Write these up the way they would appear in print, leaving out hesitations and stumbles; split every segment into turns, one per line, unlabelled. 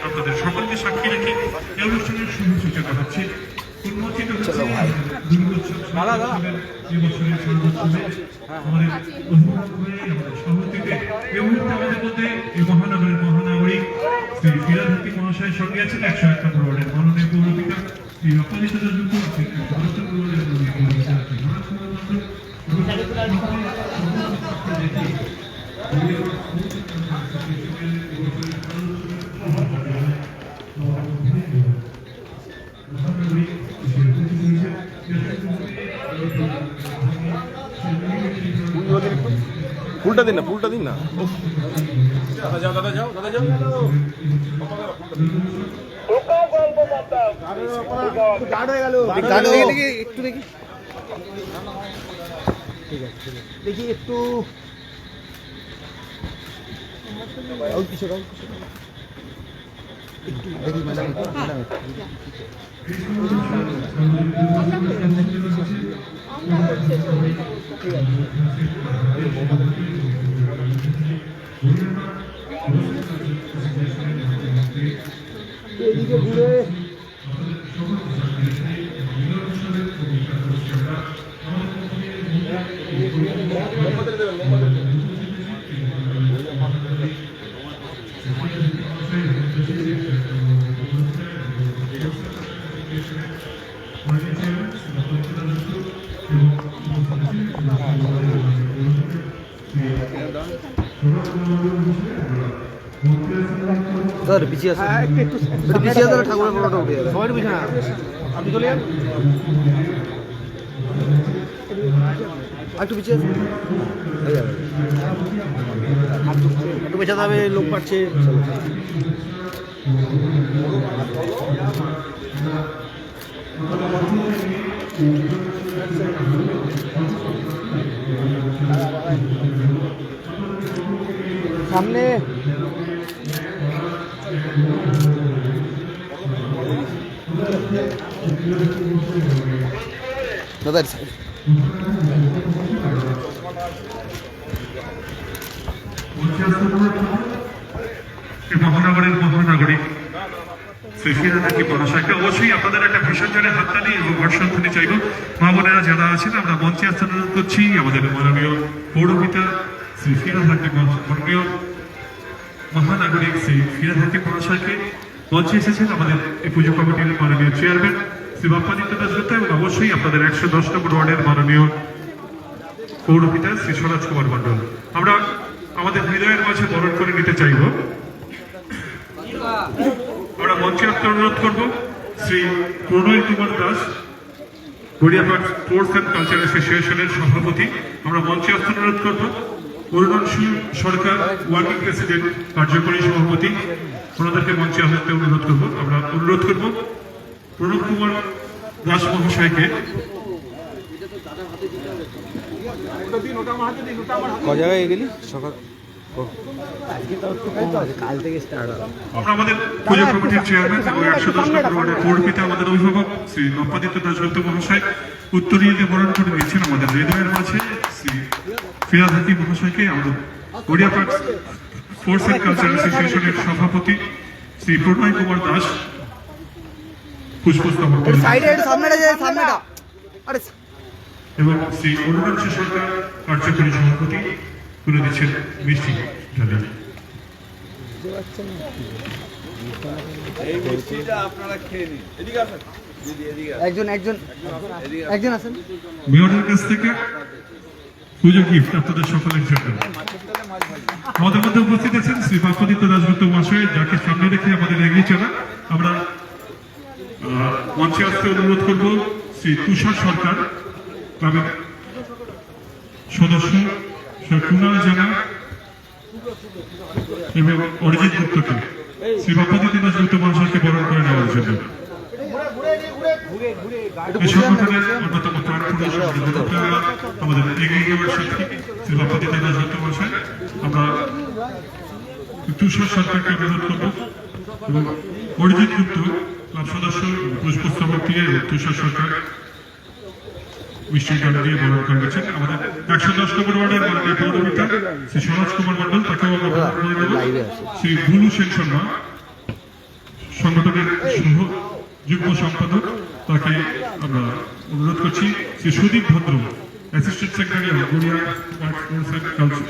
আপনাদের সকলকে সাক্ষী রেখে এই অনুষ্ঠানের শুভ সূচনা হচ্ছে। মহানগরের মহানাগরিক শ্রী ফিরহাদ হাকিম মহাশয়ের সঙ্গে আছেন 101 নম্বর ওয়ার্ডের মাননীয় পৌরপিতা শ্রী অপরাজিত দাশগুপ্ত,
ফুলটা দিন না, ফুলটা দিন না।
দাদা যাও একটু দেখি। ঠিক আছে দেখি একটু দেখি ম্যাডাম এদিকে ঘুরে
স্যার পিছিয়ে আছে, একটু পিছিয়ে আছে, ঠাকুরের ফটোটা উঠে যাবে।
সবাই পিছনে আপনি চলে যান,
একটু পিছিয়ে আছে, হয়ে যাবে। একটু পেছাতে হবে, লোক পাচ্ছে।
সামনে
দাদা
মহানগরের মহানাগরিক শ্রী ফিরহাদ হাকিম মহাশয়কে অবশ্যই আপনাদের একটা ভীষণ জোরে হাততালি এবং হর্ষধ্বনি চাইব। মা বোনেরা যারা আছেন, আমরা মঞ্চে আসতে অনুরোধ করছি আমাদের মাননীয় পৌরপিতা শ্রী ফিরহাদ হাকিম, মাননীয় মহানাগরিক শ্রী ফিরহাদ হাকিম মহাশয়কে। মঞ্চে এসেছেন আমাদের এই পুজো কমিটির মাননীয় চেয়ারম্যান শ্রী বাপ্পাদিত্য দাশগুপ্ত এবং অবশ্যই আপনাদের 110 নম্বর ওয়ার্ডের মাননীয় পৌরপিতা শ্রী স্বরাজ কুমার মণ্ডল। আমরা আমাদের হৃদয়ের মাঝে বরণ করে নিতে চাইব। আমরা মঞ্চে আসতে অনুরোধ করব Shri Pranay Kumar Das, Gariahat sports and culture অ্যাসোসিয়েশনের সভাপতি। আমরা মঞ্চে আসতে অনুরোধ করব অরুণাংশু সরকার, ওয়ার্কিং প্রেসিডেন্ট, কার্যকরী সভাপতি। ওনাদেরকে মঞ্চে আসতে অনুরোধ করব। আমরা অনুরোধ করব প্রণব কুমার দাস মহাশয়কে।
ক জায়গায় গেলি সকাল? কাল থেকে স্টার্ট হবে।
আমরা আমাদের পুজো কমিটির চেয়ারম্যান এবং 110 নম্বর ওয়ার্ডের পৌরপিতা আমাদের অভিভাবক শ্রী বাপ্পাদিত্য দাশগুপ্ত মহাশয় উত্তরীয় বরণ করে দিয়েছেন আমাদের হৃদয়ের মাঝে শ্রী ফিরহাদ হাকিম মহাশয়কে। আমাদের গড়িয়াহাট স্পোর্টস অ্যান্ড কালচার অ্যাসোসিয়েশনের সভাপতি শ্রী প্রণয় কুমার দাস পুষ্পস্তবক এবং শ্রী অরুণাংশু সরকার, কার্যকরী সভাপতি, তুলে দিচ্ছেন মিষ্টি ঢালি।
একজন আছেন
মেয়রের কাছ থেকে পুজো গিফট আপনাদের সকলের জন্য। আমাদের মধ্যে উপস্থিত আছেন শ্রী বাপ্পাদিত্য দাশগুপ্ত মহাশয়, যাকে সামনে রেখে আমাদের এগিয়ে চলা। আমরা মঞ্চে আসতে অনুরোধ করব শ্রী তুষার সরকার, ক্লাবের সদস্য কুণাল জানা এবং অরিজিৎ গুপ্তকে শ্রী বাপ্পাদিত্য দাশগুপ্ত মহাশয়কে বরণ করে নেওয়ার জন্য। এই সংগঠনের অন্যতম আমাদের এগিয়ে যাওয়ার সাথী শ্রী বাপ্পাদিত্য দাশগুপ্ত মহাশয়। আমরা তুষার সরকারকে অনুরোধ করব এবং অরিজিৎ গুপ্ত ক্লাব সদস্য, পুষ্পস্তবক দিয়ে তুষার সরকার মিষ্টির জল দিয়ে বরণ করেছেন আমাদের 110 নম্বর ওয়ার্ডের মাননীয় পৌরপিতা শ্রী সমাজ কুমার মন্ডল, তাকেও আমরা বরণ করে দেব। শ্রী ভুলু সেন শর্মা সংগঠনের সহ যুগ্ম সম্পাদক, তাকে আমরা অনুরোধ করছি। শ্রী সুদীপ ভদ্র, অ্যাসিস্ট্যান্ট সেক্রেটারি গড়িয়া কালচার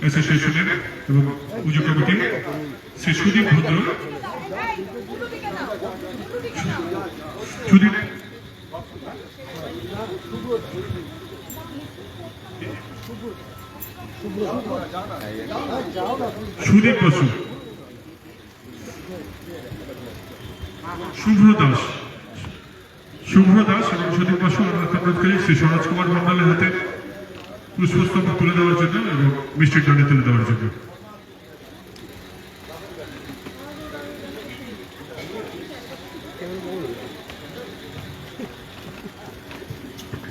অ্যাসোসিয়েশনের এবং পুজো কমিটির শ্রী সুদীপ ভদ্র, সুদীপ সুদীপ বসু, শুভ্র দাস এবং সুদীপ বসু অনুরোধ করি শ্রী সরোজ কুমার মন্ডলের হাতে পুষ্পস্তম্ভ তুলে দেওয়ার জন্য এবং মিষ্টির জন্য তুলে দেওয়ার জন্য।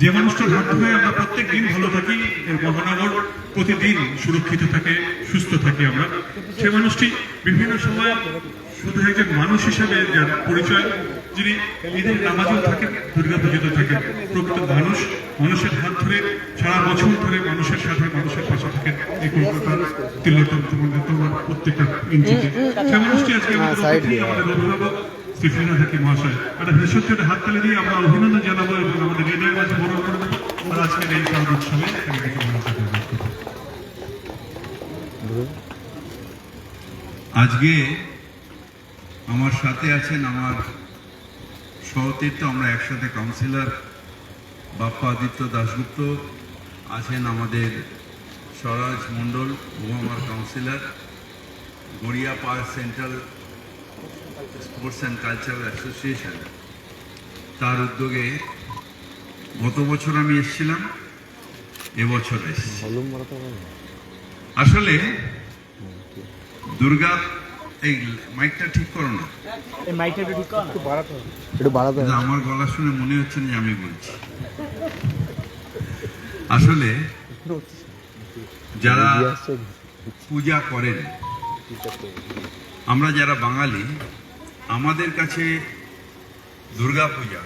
যে মানুষটার মাধ্যমে আমরা প্রত্যেক দিন ভালো থাকি, এর মহানগর প্রতিদিন সুরক্ষিত থাকে, সুস্থ থাকি আমরা, সে মানুষটি বিভিন্ন সময় শুধু একজন মানুষ হিসেবে যার পরিচয়, যিনি ঈদের নামাজও থাকেন, দুর্গা পুজোতে থাকেন, প্রকৃত মানুষ, মানুষের হাত ধরে সারা বছর ধরে মানুষের সাথে মানুষের পাশে থাকেন এই কলকাতার তিলোত্তম তোমার প্রত্যেকটা ইঞ্চিতে। সে মানুষটি আজকে আমাদের অভিভাবক শ্রী ফিরহাদ হাকিম মহাশয়, একটা ভেষজ হাত তালি দিয়ে আমরা অভিনন্দন জানাবো এবং আমাদের হৃদয়ের মাঝে বরণ করে দেবো। আর আজকের এই কারণ উৎসবে
আজকে আমার সাথে আছেন আমার সহতীর্থ, আমরা একসাথে কাউন্সিলর বাপ্পা আদিত্য দাশগুপ্ত আছেন, আমাদের স্বরাজ মণ্ডল ও আমার councillor, Garia park central sports and cultural association, তার উদ্যোগে গত বছর আমি এসেছিলাম, এবছর এসেছি। আসলে দুর্গা, এই মাইকটা ঠিক করো না, আমার গলা শুনে মনে হচ্ছে না যে আমি বলছি। আসলে যারা পূজা করেন, আমরা যারা বাঙালি, আমাদের কাছে দুর্গা পূজা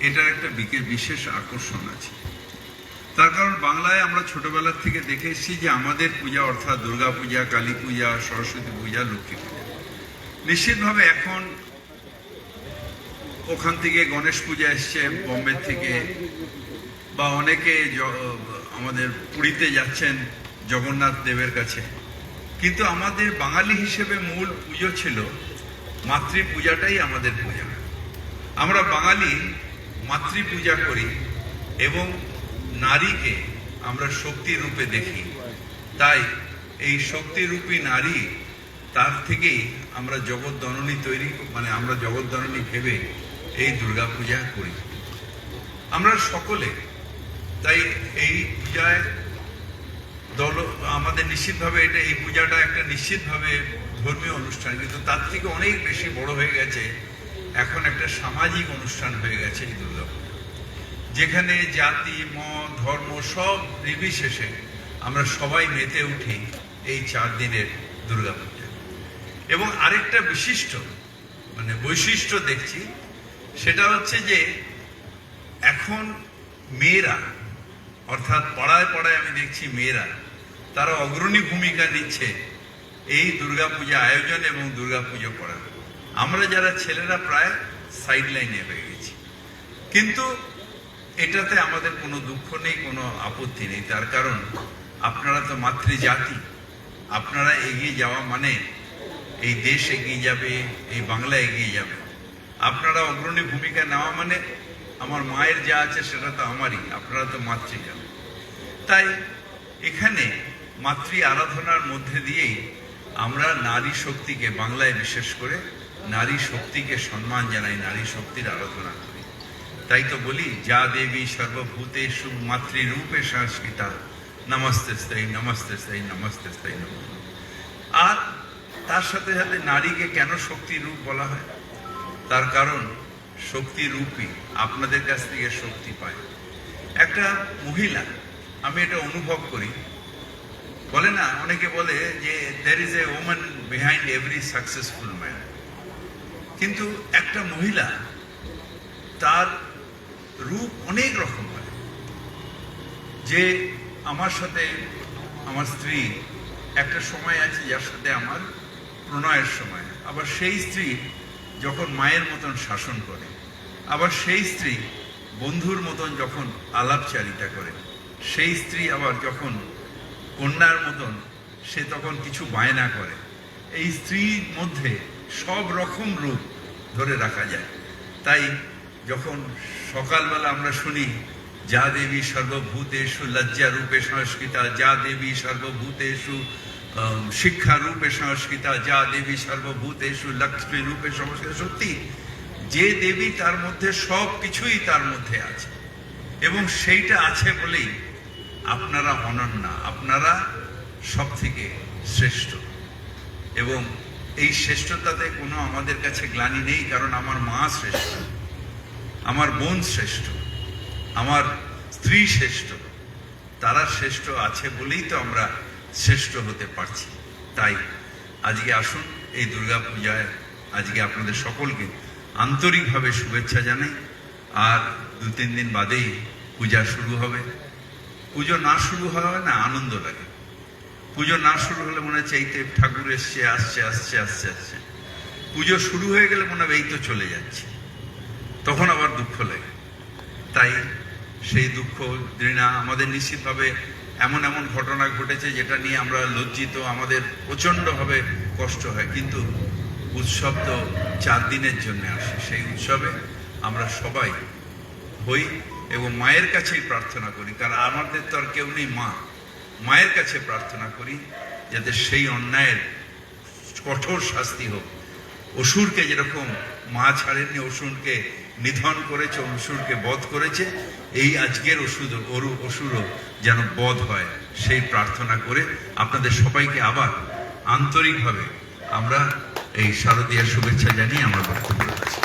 এটার একটা বিশেষ আকর্ষণ আছে। তার কারণ বাংলায় আমরা ছোটবেলার থেকে দেখে এসেছি যে আমাদের পূজা অর্থাৎ দুর্গা পূজা, কালী পূজা, সরস্বতী পূজা, লক্ষ্মী পূজা, নিশ্চিতভাবে এখন ওখান থেকে গণেশ পূজা এসছে বম্বে থেকে, বা অনেকে আমাদের পুরীতে যাচ্ছেন জগন্নাথ দেবের কাছে, কিন্তু আমাদের বাঙালি হিসেবে মূল পুজো ছিল মাতৃ পূজাটাই আমাদের পূজা। আমরা বাঙালি মাতৃ পূজা করি এবং নারীকে আমরা শক্তি রূপে দেখি, তাই এই শক্তিরূপী নারী, তার থেকেই আমরা জগৎজননী তৈরি, মানে আমরা জগৎজননী ভেবে এই দুর্গা পূজা করি আমরা সকলে। তাই এই পূজায় আমাদের নিশ্চিতভাবে এই পূজাটা একটা নিশ্চিতভাবে ধর্মীয় অনুষ্ঠান, কিন্তু তার থেকে অনেক বেশি বড় হয়ে গেছে, এখন একটা সামাজিক অনুষ্ঠান হয়ে গেছে এই দুর্গা পূজা, যেখানে জাতি, মত, ধর্ম সব নির্বিশেষে আমরা সবাই মেতে উঠি এই 4 দিনের দুর্গা পূজা। এবং আরেকটা বিশিষ্ট বৈশিষ্ট্য দেখছি, সেটা হচ্ছে যে এখন মেয়েরা, অর্থাৎ পাড়ায় পাড়ায় আমি দেখছি মেয়েরা, তারা অগ্রণী ভূমিকা নিচ্ছে এই দুর্গাপূজা আয়োজন এবং দুর্গাপুজো করা। আমরা যারা ছেলেরা প্রায় সাইড লাইনে হয়ে গেছি, কিন্তু এটাতে আমাদের কোনো দুঃখ নেই, কোনো আপত্তি নেই। তার কারণ আপনারা তো মাতৃজাতি, আপনারা এগিয়ে যাওয়া মানে এই দেশ এগিয়ে যাবে, এই বাংলা এগিয়ে যাবে। আপনারা অগ্রণী ভূমিকা নেওয়া মানে আমার মায়ের যা আছে সেটা তো আমারই, আপনারা তো মাতৃ যাবে। তাই এখানে মাতৃ আরাধনার মধ্যে দিয়েই আমরা নারী শক্তিকে, বাংলায় বিশেষ করে নারী শক্তিকে সম্মান জানাই, নারী শক্তির আরাধনা করি। তাই তো বলি, যা দেবী সর্বভূতেষু মাতৃরূপে সংস্কৃতা, নমস্তেস্তাই নমস্তেস্তাই নমস্তেস্তাই নমঃ। আর তার সাথে সাথে নারীকে কেন শক্তি রূপ বলা হয়? তার কারণ শক্তি রূপী আপনাদের কাছ থেকে শক্তি পায় একটা মহিলা। আমি এটা অনুভব করি, বলে না, অনেকে বলে যে there is a woman behind every successful man, কিন্তু একটা মহিলা, তার রূপ অনেক রকম হয়। যে আমার সাথে আমার স্ত্রী একটা সময় আছে যার সাথে আমার প্রণয়ের সময়, আবার সেই স্ত্রী যখন মায়ের মতন শাসন করে, আবার সেই স্ত্রী বন্ধুর মতন যখন আলাপচারিতা করে, সেই স্ত্রী আবার যখন কন্যার মতন সে তখন কিছু বায়না করে। এই স্ত্রীর মধ্যে সব রকম রূপ ধরে রাখা যায়। তাই যখন সকালবেলা আমরা শুনি যা দেবী সর্বভূতেষু লজ্জা রূপে সংস্কৃতা, যা দেবী সর্বভূতেষু শিক্ষা রূপে সংস্কৃতা, যা দেবী সর্বভূতেষু লক্ষ্মী রূপে সংস্কৃতা, সত্যি যে দেবী তার মধ্যে সব কিছুই তার মধ্যে আছে, এবং সেইটা আছে বলেই আপনারা অনন্য, আপনারা সব থেকে শ্রেষ্ঠ। এবং এই শ্রেষ্ঠতাতে কোনো আমাদের কাছে গ্লানি নেই, কারণ আমার মা শ্রেষ্ঠ, আমার বোন শ্রেষ্ঠ, আমার স্ত্রী শ্রেষ্ঠ, তারা শ্রেষ্ঠ আছে বলেই তো আমরা শ্রেষ্ঠ হতে পারছি। তাই আজকে আসুন এই দুর্গা পূজায় আজকে আপনাদের সকলকে আন্তরিকভাবে শুভেচ্ছা জানাই। আর 2-3 দিন বাদেই পূজা শুরু হবে। পুজো না শুরু হয় না আনন্দ লাগে, পুজো না শুরু হলে মনে হচ্ছে এই তো ঠাকুর এসছে, আসছে আসছে আসছে আসছে। পুজো শুরু হয়ে গেলে মনে হবে এই তো চলে যাচ্ছে, তখন আবার দুঃখ লাগে। তাই সেই দুঃখ ঘৃণা আমাদের নিশ্চিতভাবে এমন এমন ঘটনা ঘটেছে যেটা নিয়ে আমরা লজ্জিত, আমাদের প্রচণ্ডভাবে কষ্ট হয়, কিন্তু উৎসব তো 4 দিনের জন্য আসে। সেই উৎসবে আমরা সবাই হই এবং মায়ের কাছেই প্রার্থনা করি, কারণ আমাদের তো আর কেউ নেই, মায়ের কাছে প্রার্থনা করি যাতে সেই অন্যায়ের কঠোর শাস্তি হোক। অসুরকে যেরকম মা ছাড়েননি, অসুরকে নিধন করেছে, অসুরকে বধ করেছে, এই আজকের অসুরও যেন বধ হয় সেই প্রার্থনা করে আপনাদের সবাইকে আবার আন্তরিকভাবে আমরা এই শারদীয়ার শুভেচ্ছা জানিয়ে আমার বক্তব্য রাখছি।